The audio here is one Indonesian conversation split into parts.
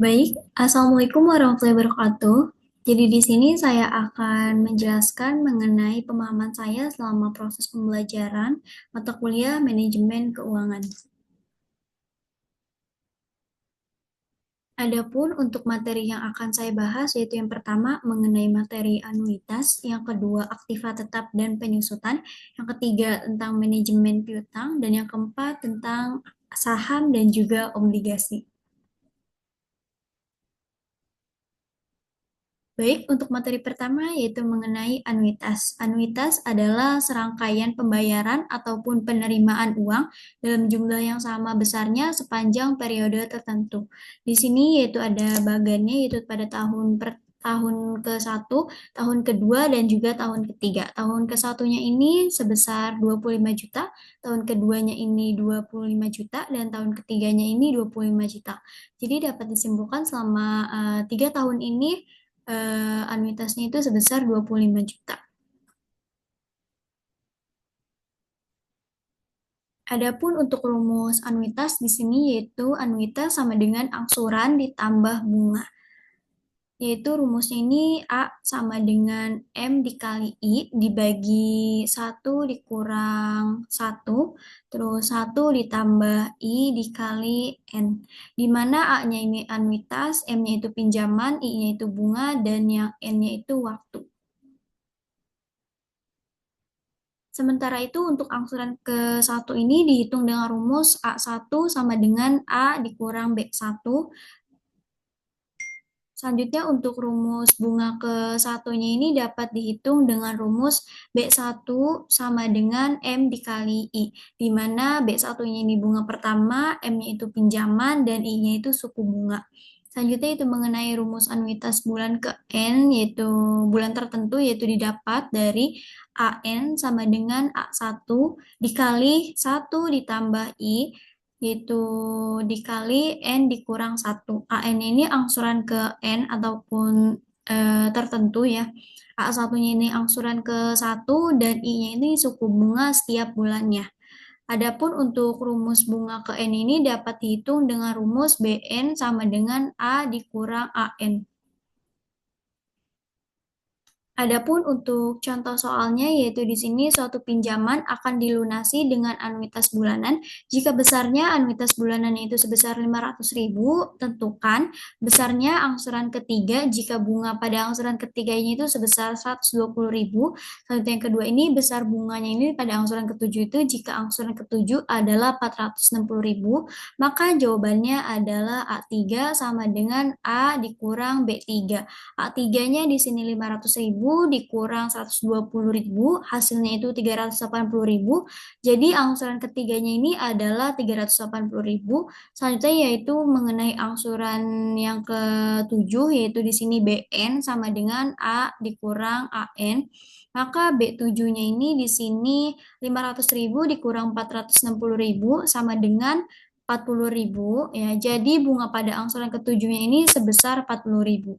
Baik, Assalamualaikum warahmatullahi wabarakatuh. Jadi di sini saya akan menjelaskan mengenai pemahaman saya selama proses pembelajaran mata kuliah manajemen keuangan. Adapun untuk materi yang akan saya bahas yaitu yang pertama mengenai materi anuitas, yang kedua aktiva tetap dan penyusutan, yang ketiga tentang manajemen piutang, dan yang keempat tentang saham dan juga obligasi. Baik, untuk materi pertama yaitu mengenai anuitas. Anuitas adalah serangkaian pembayaran ataupun penerimaan uang dalam jumlah yang sama besarnya sepanjang periode tertentu. Di sini yaitu ada bagannya yaitu pada tahun ke-1, tahun kedua, dan juga tahun ketiga. Tahun ke-1-nya ini sebesar 25 juta, tahun keduanya ini 25 juta, dan tahun ketiganya ini 25 juta. Jadi dapat disimpulkan selama 3 tahun ini anuitasnya itu sebesar 25 juta. Adapun untuk rumus anuitas di sini yaitu anuitas sama dengan angsuran ditambah bunga. Yaitu rumusnya ini A sama dengan M dikali I dibagi 1 dikurang 1, terus 1 ditambah I dikali N. Di mana A-nya ini anuitas, M-nya itu pinjaman, I-nya itu bunga, dan yang N-nya itu waktu. Sementara itu untuk angsuran ke-1 ini dihitung dengan rumus A1 sama dengan A dikurang B1. Selanjutnya untuk rumus bunga ke-1-nya ini dapat dihitung dengan rumus B1 sama dengan M dikali I, di mana B1-nya ini bunga pertama, M-nya itu pinjaman, dan I-nya itu suku bunga. Selanjutnya itu mengenai rumus anuitas bulan ke N, yaitu bulan tertentu, yaitu didapat dari AN sama dengan A1 dikali 1 ditambah I, yaitu dikali N dikurang 1. AN ini angsuran ke N ataupun tertentu ya. A1-nya ini angsuran ke 1 dan I-nya ini suku bunga setiap bulannya. Adapun untuk rumus bunga ke N ini dapat dihitung dengan rumus BN sama dengan A dikurang AN. Adapun untuk contoh soalnya yaitu di sini suatu pinjaman akan dilunasi dengan anuitas bulanan jika besarnya anuitas bulanannya itu sebesar 500.000, tentukan besarnya angsuran ketiga jika bunga pada angsuran ketiganya itu sebesar 120.000. Selanjutnya yang kedua ini besar bunganya ini pada angsuran ketujuh itu jika angsuran ketujuh adalah 460.000, maka jawabannya adalah A3 sama dengan A dikurang B3. A3-nya di sini 500.000 dikurang 120.000, hasilnya itu 380.000. Jadi angsuran ketiganya ini adalah 380.000. Selanjutnya yaitu mengenai angsuran yang ketujuh, yaitu di sini BN sama dengan A dikurang AN. Maka B7-nya ini di sini 500.000 dikurang 460.000 sama dengan 40.000 ya. Jadi bunga pada angsuran ketujuhnya ini sebesar 40.000.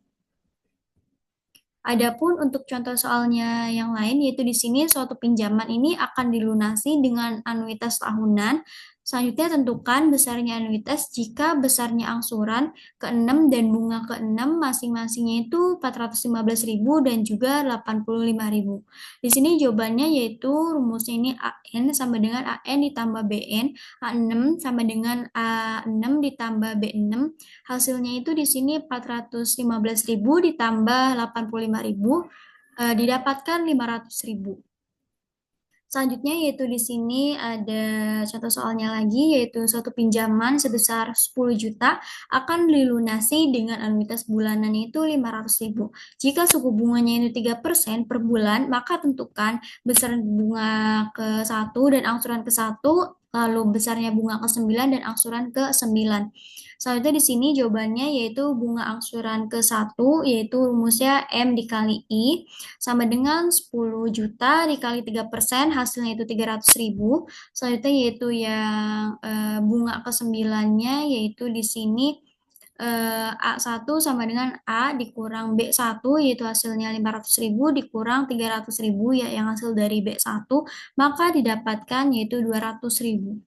Adapun untuk contoh soalnya yang lain, yaitu di sini suatu pinjaman ini akan dilunasi dengan anuitas tahunan. Selanjutnya tentukan besarnya anuitas jika besarnya angsuran ke-6 dan bunga ke-6 masing-masingnya itu 415.000 dan juga 85.000. Di sini jawabannya yaitu rumusnya ini AN sama dengan AN ditambah BN, A6 sama dengan A6 ditambah B6. Hasilnya itu di sini 415.000 ditambah 85.000, didapatkan 500.000. Selanjutnya yaitu di sini ada contoh soalnya lagi, yaitu suatu pinjaman sebesar 10 juta akan dilunasi dengan anuitas bulanan itu 500.000. Jika suku bunganya itu 3% per bulan, maka tentukan besar bunga ke-1 dan angsuran ke-1, lalu besarnya bunga ke-9 dan angsuran ke-9. Selanjutnya di sini jawabannya yaitu bunga angsuran ke-1, yaitu rumusnya M dikali I, sama dengan 10 juta dikali 3%, hasilnya itu 300.000. Selanjutnya yaitu yang bunga ke-9-nya, yaitu di sini A1 sama dengan A dikurang B1, yaitu hasilnya 500.000 dikurang 300.000 ya, yang hasil dari B1, maka didapatkan yaitu 200.000.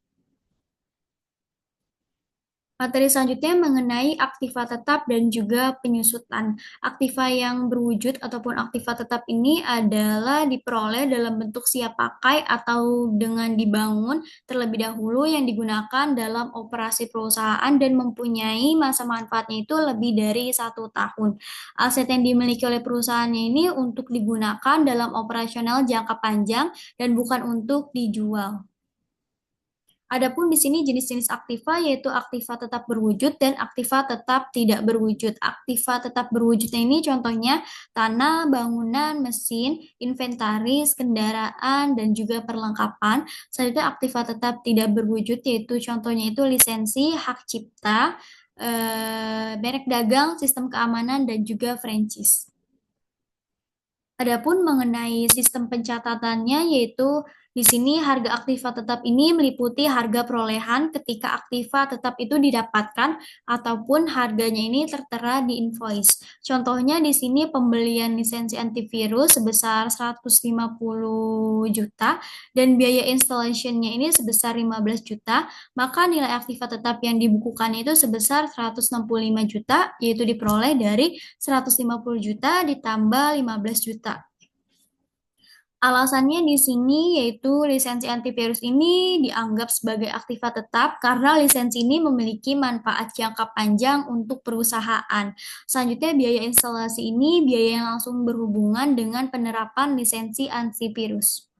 Materi selanjutnya mengenai aktiva tetap dan juga penyusutan. Aktiva yang berwujud ataupun aktiva tetap ini adalah diperoleh dalam bentuk siap pakai atau dengan dibangun terlebih dahulu yang digunakan dalam operasi perusahaan dan mempunyai masa manfaatnya itu lebih dari 1 tahun. Aset yang dimiliki oleh perusahaannya ini untuk digunakan dalam operasional jangka panjang dan bukan untuk dijual. Adapun di sini jenis-jenis aktiva yaitu aktiva tetap berwujud dan aktiva tetap tidak berwujud. Aktiva tetap berwujudnya ini contohnya tanah, bangunan, mesin, inventaris, kendaraan, dan juga perlengkapan. Selanjutnya aktiva tetap tidak berwujud yaitu contohnya itu lisensi, hak cipta, merek dagang, sistem keamanan, dan juga franchise. Adapun mengenai sistem pencatatannya yaitu di sini harga aktiva tetap ini meliputi harga perolehan ketika aktiva tetap itu didapatkan ataupun harganya ini tertera di invoice. Contohnya di sini pembelian lisensi antivirus sebesar 150 juta dan biaya installation-nya ini sebesar 15 juta, maka nilai aktiva tetap yang dibukukan itu sebesar 165 juta yaitu diperoleh dari 150 juta ditambah 15 juta. Alasannya di sini yaitu lisensi antivirus ini dianggap sebagai aktiva tetap karena lisensi ini memiliki manfaat jangka panjang untuk perusahaan. Selanjutnya biaya instalasi ini biaya yang langsung berhubungan dengan penerapan lisensi antivirus.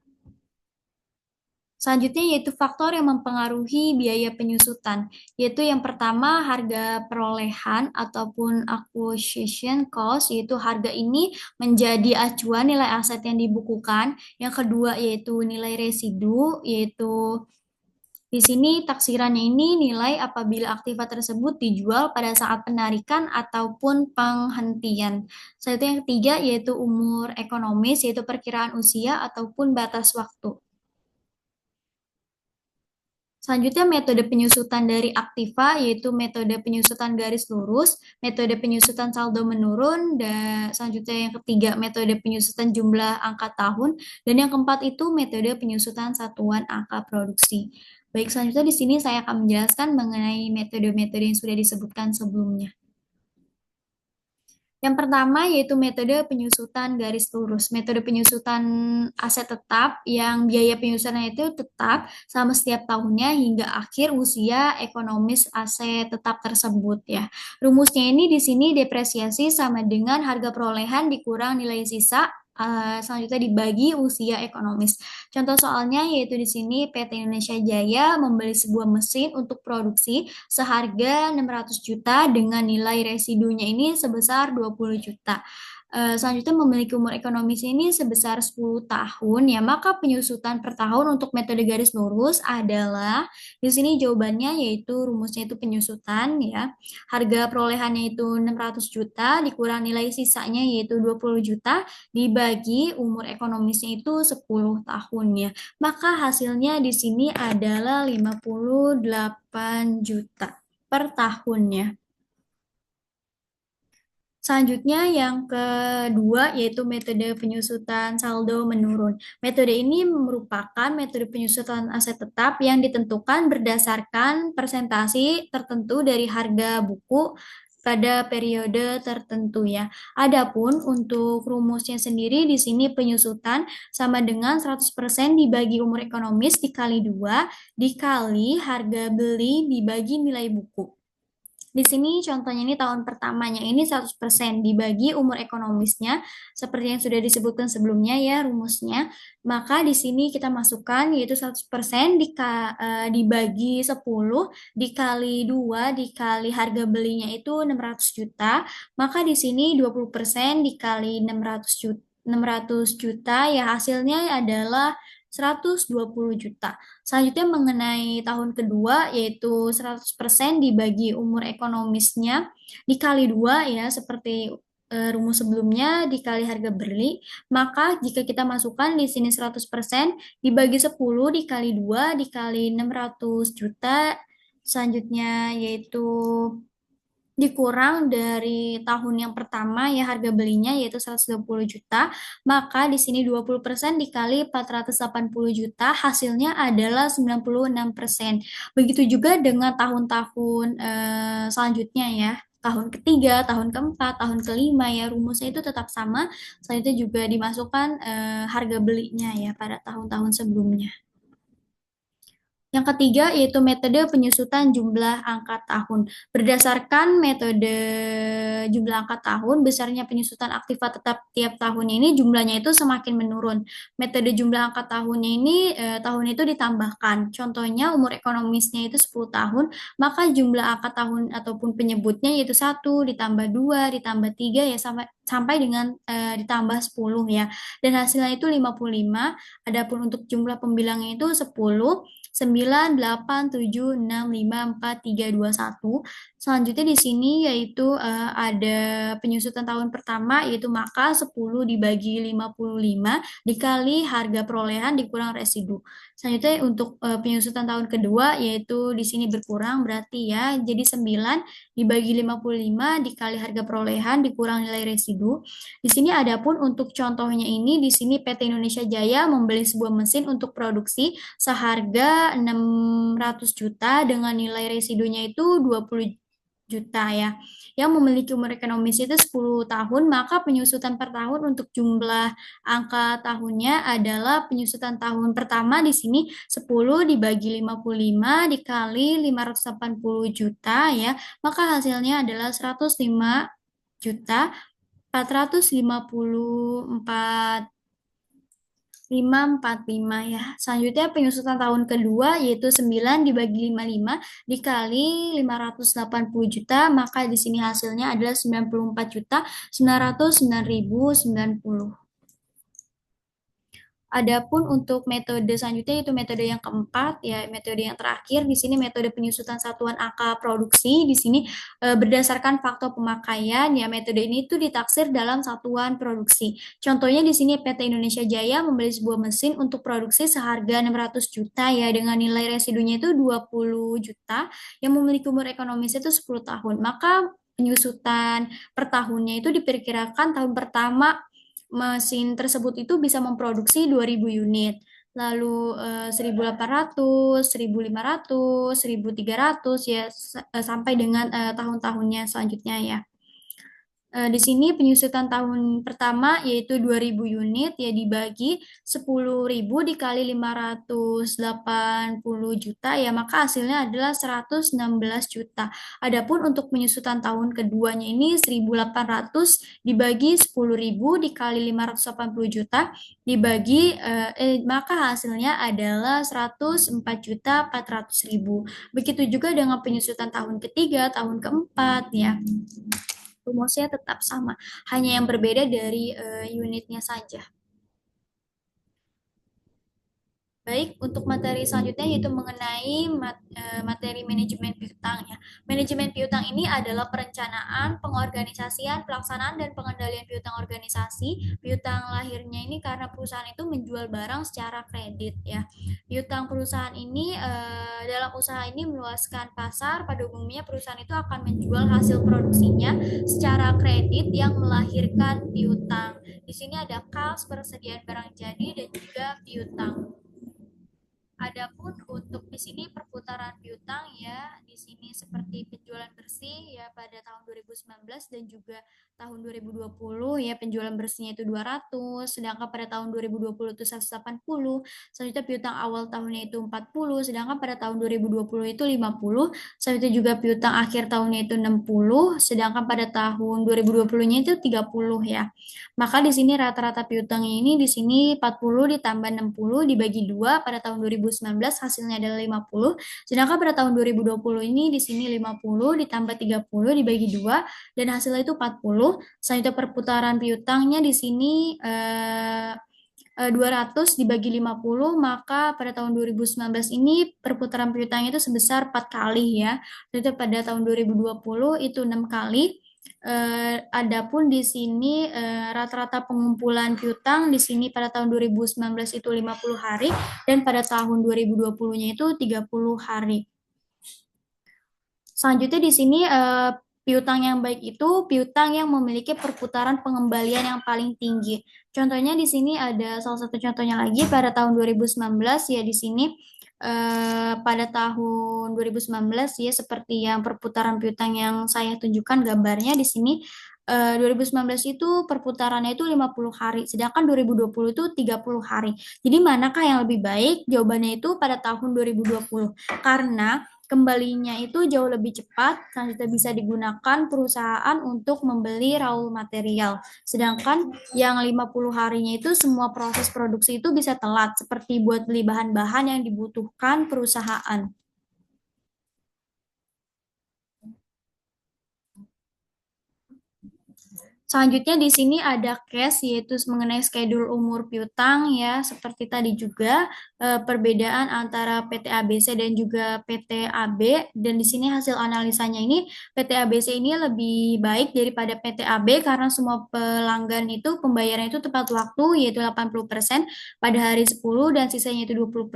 Selanjutnya yaitu faktor yang mempengaruhi biaya penyusutan, yaitu yang pertama harga perolehan ataupun acquisition cost, yaitu harga ini menjadi acuan nilai aset yang dibukukan. Yang kedua yaitu nilai residu, yaitu di sini taksirannya ini nilai apabila aktiva tersebut dijual pada saat penarikan ataupun penghentian. Selanjutnya yang ketiga yaitu umur ekonomis, yaitu perkiraan usia ataupun batas waktu. Selanjutnya metode penyusutan dari aktiva yaitu metode penyusutan garis lurus, metode penyusutan saldo menurun, dan selanjutnya yang ketiga metode penyusutan jumlah angka tahun, dan yang keempat itu metode penyusutan satuan angka produksi. Baik, selanjutnya di sini saya akan menjelaskan mengenai metode-metode yang sudah disebutkan sebelumnya. Yang pertama yaitu metode penyusutan garis lurus. Metode penyusutan aset tetap yang biaya penyusutannya itu tetap sama setiap tahunnya hingga akhir usia ekonomis aset tetap tersebut ya. Rumusnya ini di sini depresiasi sama dengan harga perolehan dikurang nilai sisa selanjutnya dibagi usia ekonomis. Contoh soalnya yaitu di sini PT Indonesia Jaya membeli sebuah mesin untuk produksi seharga 600 juta dengan nilai residunya ini sebesar 20 juta. Selanjutnya memiliki umur ekonomis ini sebesar 10 tahun ya, maka penyusutan per tahun untuk metode garis lurus adalah di sini jawabannya yaitu rumusnya itu penyusutan ya. Harga perolehannya itu 600 juta dikurang nilai sisanya yaitu 20 juta dibagi umur ekonomisnya itu 10 tahun ya. Maka hasilnya di sini adalah 58 juta per tahunnya. Selanjutnya yang kedua yaitu metode penyusutan saldo menurun. Metode ini merupakan metode penyusutan aset tetap yang ditentukan berdasarkan persentase tertentu dari harga buku pada periode tertentu ya. Adapun untuk rumusnya sendiri di sini penyusutan sama dengan 100% dibagi umur ekonomis dikali 2 dikali harga beli dibagi nilai buku. Di sini contohnya ini tahun pertamanya ini 100% dibagi umur ekonomisnya seperti yang sudah disebutkan sebelumnya ya rumusnya. Maka di sini kita masukkan yaitu 100% dibagi 10 dikali 2 dikali harga belinya itu 600 juta. Maka di sini 20% dikali 600 juta ya hasilnya adalah 120 juta. Selanjutnya mengenai tahun kedua yaitu 100% dibagi umur ekonomisnya dikali 2 ya seperti rumus sebelumnya dikali harga beli. Maka jika kita masukkan di sini 100% dibagi 10 dikali 2 dikali 600 juta. Selanjutnya yaitu dikurang dari tahun yang pertama ya harga belinya yaitu 120 juta, maka di sini 20% dikali 480 juta hasilnya adalah 96%. Begitu juga dengan tahun-tahun selanjutnya ya. Tahun ketiga, tahun keempat, tahun kelima ya rumusnya itu tetap sama. Selanjutnya juga dimasukkan harga belinya ya pada tahun-tahun sebelumnya. Yang ketiga yaitu metode penyusutan jumlah angka tahun. Berdasarkan metode jumlah angka tahun, besarnya penyusutan aktiva tetap tiap tahunnya ini jumlahnya itu semakin menurun. Metode jumlah angka tahunnya ini tahun itu ditambahkan. Contohnya umur ekonomisnya itu 10 tahun, maka jumlah angka tahun ataupun penyebutnya yaitu 1 ditambah 2 ditambah 3 ya sampai dengan ditambah 10 ya. Dan hasilnya itu 55. Adapun untuk jumlah pembilangnya itu 10, 9, 8, 7, 6, 5, 4, 3, 2, 1. Selanjutnya di sini yaitu ada penyusutan tahun pertama yaitu maka 10 dibagi 55 dikali harga perolehan dikurang residu. Selanjutnya untuk penyusutan tahun kedua yaitu di sini berkurang berarti ya jadi 9 dibagi 55 dikali harga perolehan dikurang nilai residu. Di sini adapun untuk contohnya ini di sini PT Indonesia Jaya membeli sebuah mesin untuk produksi seharga 600 juta dengan nilai residunya itu 20 juta ya. Yang memiliki umur ekonomis itu 10 tahun, maka penyusutan per tahun untuk jumlah angka tahunnya adalah penyusutan tahun pertama di sini 10 dibagi 55 dikali 580 juta ya. Maka hasilnya adalah 105 juta 454 545 ya. Selanjutnya penyusutan tahun kedua yaitu 9 dibagi 55 dikali 580 juta, maka di sini hasilnya adalah 94 juta 909.090. Adapun untuk metode selanjutnya itu metode yang keempat ya, metode yang terakhir di sini metode penyusutan satuan angka produksi. Di sini berdasarkan faktor pemakaian ya metode ini itu ditaksir dalam satuan produksi. Contohnya di sini PT Indonesia Jaya membeli sebuah mesin untuk produksi seharga 600 juta ya dengan nilai residunya itu 20 juta yang memiliki umur ekonomis itu 10 tahun. Maka penyusutan per tahunnya itu diperkirakan tahun pertama mesin tersebut itu bisa memproduksi 2000 unit. Lalu 1800, 1500, 1300 ya sampai dengan tahun-tahunnya selanjutnya ya. Di sini penyusutan tahun pertama yaitu 2000 unit ya dibagi 10.000 dikali 580 juta ya maka hasilnya adalah 116 juta. Adapun untuk penyusutan tahun keduanya ini 1800 dibagi 10.000 dikali 580 juta dibagi maka hasilnya adalah 104 juta 400.000. Begitu juga dengan penyusutan tahun ketiga, tahun keempat ya rumusnya tetap sama, hanya yang berbeda dari unitnya saja. Baik, untuk materi selanjutnya yaitu mengenai materi manajemen piutang ya. Manajemen piutang ini adalah perencanaan, pengorganisasian, pelaksanaan dan pengendalian piutang organisasi. Piutang lahirnya ini karena perusahaan itu menjual barang secara kredit ya. Piutang perusahaan ini dalam usaha ini meluaskan pasar. Pada umumnya perusahaan itu akan menjual hasil produksinya secara kredit yang melahirkan piutang. Di sini ada kas, persediaan barang jadi dan juga piutang. Adapun untuk di sini perputaran piutang ya, di sini seperti penjualan bersih ya pada tahun 2019 dan juga tahun 2020 ya penjualan bersihnya itu 200, sedangkan pada tahun 2020 itu 180, selanjutnya piutang awal tahunnya itu 40, sedangkan pada tahun 2020 itu 50, selanjutnya juga piutang akhir tahunnya itu 60, sedangkan pada tahun 2020-nya itu 30 ya. Maka di sini rata-rata piutangnya ini di sini 40 ditambah 60 dibagi 2 pada tahun 2019 hasilnya adalah 50. Sedangkan pada tahun 2020 ini di sini 50 ditambah 30 dibagi 2 dan hasilnya itu 40. Selanjutnya perputaran piutangnya di sini 200 dibagi 50 maka pada tahun 2019 ini perputaran piutangnya itu sebesar 4 kali ya. Jadi pada tahun 2020 itu 6 kali. Adapun di sini rata-rata pengumpulan piutang di sini pada tahun 2019 itu 50 hari dan pada tahun 2020-nya itu 30 hari. Selanjutnya di sini Piutang yang baik itu piutang yang memiliki perputaran pengembalian yang paling tinggi. Contohnya di sini ada salah satu contohnya lagi pada tahun 2019 ya di sini pada tahun 2019 ya seperti yang perputaran piutang yang saya tunjukkan gambarnya di sini 2019 itu perputarannya itu 50 hari, sedangkan 2020 itu 30 hari. Jadi manakah yang lebih baik? Jawabannya itu pada tahun 2020. Karena kembalinya itu jauh lebih cepat, karena tidak bisa digunakan perusahaan untuk membeli raw material. Sedangkan yang 50 harinya itu semua proses produksi itu bisa telat, seperti buat beli bahan-bahan yang dibutuhkan perusahaan. Selanjutnya di sini ada case yaitu mengenai schedule umur piutang ya, seperti tadi juga perbedaan antara PT ABC dan juga PT AB dan di sini hasil analisanya ini PT ABC ini lebih baik daripada PT AB karena semua pelanggan itu pembayaran itu tepat waktu yaitu 80% pada hari 10 dan sisanya itu 20%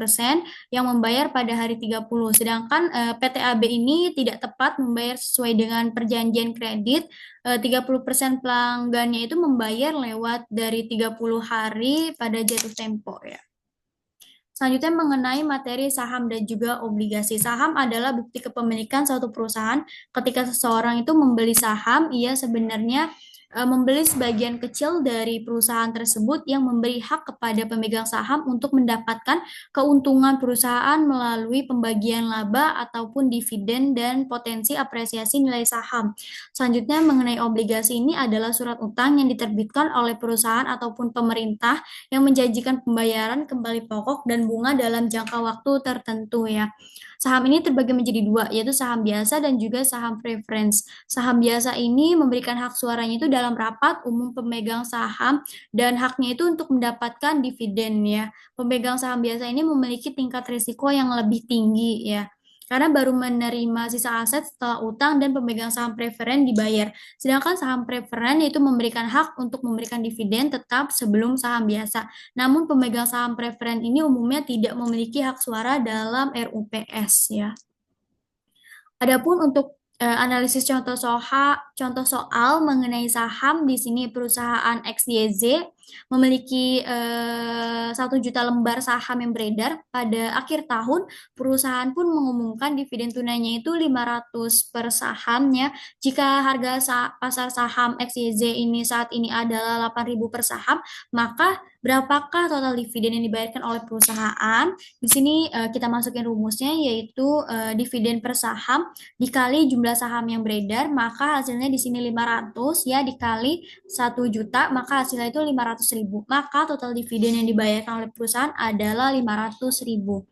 yang membayar pada hari 30. Sedangkan PT AB ini tidak tepat membayar sesuai dengan perjanjian kredit 30% pelanggannya itu membayar lewat dari 30 hari pada jatuh tempo ya. Selanjutnya mengenai materi saham dan juga obligasi. Saham adalah bukti kepemilikan suatu perusahaan. Ketika seseorang itu membeli saham, ia sebenarnya membeli sebagian kecil dari perusahaan tersebut yang memberi hak kepada pemegang saham untuk mendapatkan keuntungan perusahaan melalui pembagian laba ataupun dividen dan potensi apresiasi nilai saham. Selanjutnya mengenai obligasi ini adalah surat utang yang diterbitkan oleh perusahaan ataupun pemerintah yang menjanjikan pembayaran kembali pokok dan bunga dalam jangka waktu tertentu ya. Saham ini terbagi menjadi dua, yaitu saham biasa dan juga saham preference. Saham biasa ini memberikan hak suaranya itu dalam rapat umum pemegang saham dan haknya itu untuk mendapatkan dividen ya. Pemegang saham biasa ini memiliki tingkat risiko yang lebih tinggi ya. Karena baru menerima sisa aset setelah utang dan pemegang saham preferen dibayar. Sedangkan saham preferen itu memberikan hak untuk memberikan dividen tetap sebelum saham biasa. Namun pemegang saham preferen ini umumnya tidak memiliki hak suara dalam RUPS ya. Adapun untuk analisis contoh soal mengenai saham di sini perusahaan XYZ memiliki 1 juta lembar saham yang beredar pada akhir tahun. Perusahaan pun mengumumkan dividen tunainya itu 500 per sahamnya. Jika harga pasar saham XYZ ini saat ini adalah 8.000 per saham, maka berapakah total dividen yang dibayarkan oleh perusahaan? Di sini kita masukin rumusnya yaitu dividen per saham dikali jumlah saham yang beredar, maka hasilnya di sini 500 ya dikali 1 juta, maka hasilnya itu 500.000. Maka total dividen yang dibayarkan oleh perusahaan adalah 500.000.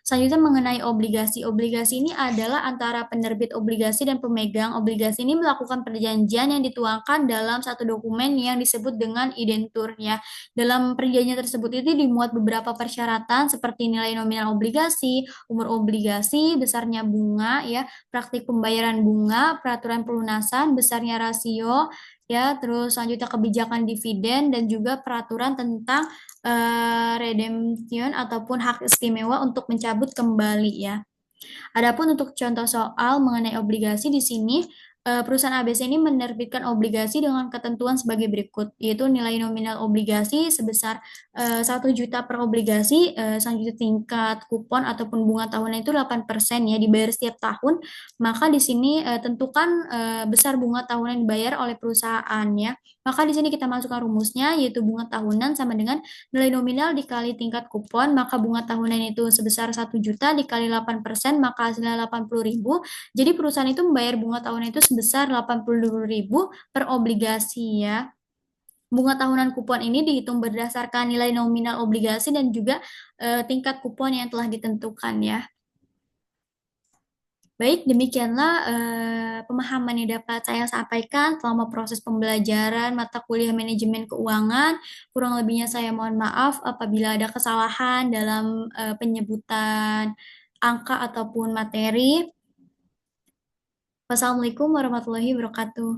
Selanjutnya mengenai obligasi. Obligasi ini adalah antara penerbit obligasi dan pemegang obligasi ini melakukan perjanjian yang dituangkan dalam satu dokumen yang disebut dengan identur ya. Dalam perjanjian tersebut itu dimuat beberapa persyaratan seperti nilai nominal obligasi, umur obligasi, besarnya bunga ya, praktik pembayaran bunga, peraturan pelunasan, besarnya rasio ya, terus selanjutnya kebijakan dividen dan juga peraturan tentang redemption ataupun hak istimewa untuk mencabut kembali ya. Adapun untuk contoh soal mengenai obligasi di sini, perusahaan ABC ini menerbitkan obligasi dengan ketentuan sebagai berikut, yaitu nilai nominal obligasi sebesar 1 juta per obligasi, selanjutnya tingkat kupon ataupun bunga tahunan itu 8% ya, dibayar setiap tahun. Maka di sini tentukan besar bunga tahunan yang dibayar oleh perusahaan ya. Maka di sini kita masukkan rumusnya, yaitu bunga tahunan sama dengan nilai nominal dikali tingkat kupon, maka bunga tahunan itu sebesar 1 juta dikali 8%, maka hasilnya 80.000. Jadi perusahaan itu membayar bunga tahunan itu sebesar 80.000 per obligasi ya. Bunga tahunan kupon ini dihitung berdasarkan nilai nominal obligasi dan juga tingkat kupon yang telah ditentukan ya. Baik, demikianlah pemahaman yang dapat saya sampaikan selama proses pembelajaran mata kuliah manajemen keuangan. Kurang lebihnya saya mohon maaf apabila ada kesalahan dalam penyebutan angka ataupun materi. Wassalamualaikum warahmatullahi wabarakatuh.